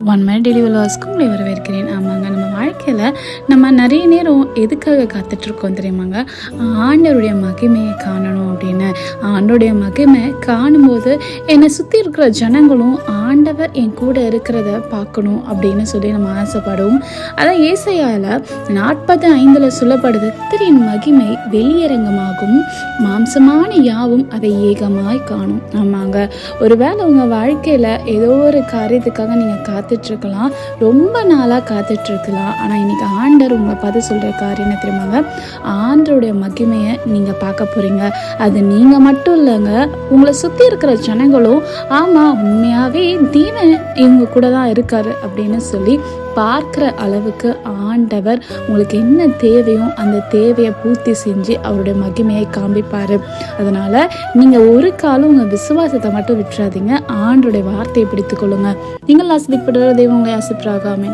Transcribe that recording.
One minute daily விலாஸ்க்கு உங்களை வரவேற்கிறேன். ஆமாங்க, நம்ம வாழ்க்கையில் நம்ம நிறைய நேரம் எதுக்காக காத்துட்ருக்கோம் தெரியுமாங்க? ஆண்டவருடைய மகிமையை காணணும் அப்படின்னு. ஆண்டோடைய மகிமை காணும்போது என்னை சுற்றி இருக்கிற ஜனங்களும் ஆண்டவர் என் கூட இருக்கிறத பார்க்கணும் அப்படின்னு சொல்லி நம்ம ஆசைப்படுவோம். அதான் ஏசாயால 45 சொல்லப்படுது, கர்த்தரின் மகிமை வெளியரங்கமாகும், மாம்சமான யாவும் அதை ஏகமாய் காணும். ஆமாங்க, ஒருவேளை உங்கள் வாழ்க்கையில் ஏதோ ஒரு காரியத்துக்காக நீங்கள் காத்துட்ருக்கலாம், ரொம்ப நாளாக காத்துட்ருக்கலாம். ஆனால் இன்னைக்கு ஆண்டவர் உங்களை பார்த்து சொல்கிற காரியம் என்ன தெரியுமாங்க? ஆண்டருடைய மகிமையை நீங்கள் பார்க்க போகிறீங்க. அது நீங்கள் மட்டும் இல்லைங்க, உங்களை சுற்றி இருக்கிற ஜனங்களும் ஆமாம் உண்மையாகவே தேவன் இவங்க கூட தான் இருக்காரு அப்படின்னு சொல்லி பார்க்குற அளவுக்கு ஆண்டவர் உங்களுக்கு என்ன தேவையோ அந்த தேவையை பூர்த்தி செஞ்சு அவருடைய மகிமையை காண்பிப்பார். அதனால் நீங்கள் ஒரு காலம் உங்கள் விசுவாசத்தை மட்டும் விட்டுறாதீங்க, ஆண்டருடைய வார்த்தையை பிடித்து கொள்ளுங்க. நீங்கள் ஆசிரியப்படுற தெய்வம் உங்களை ஆசிரியராகாமே.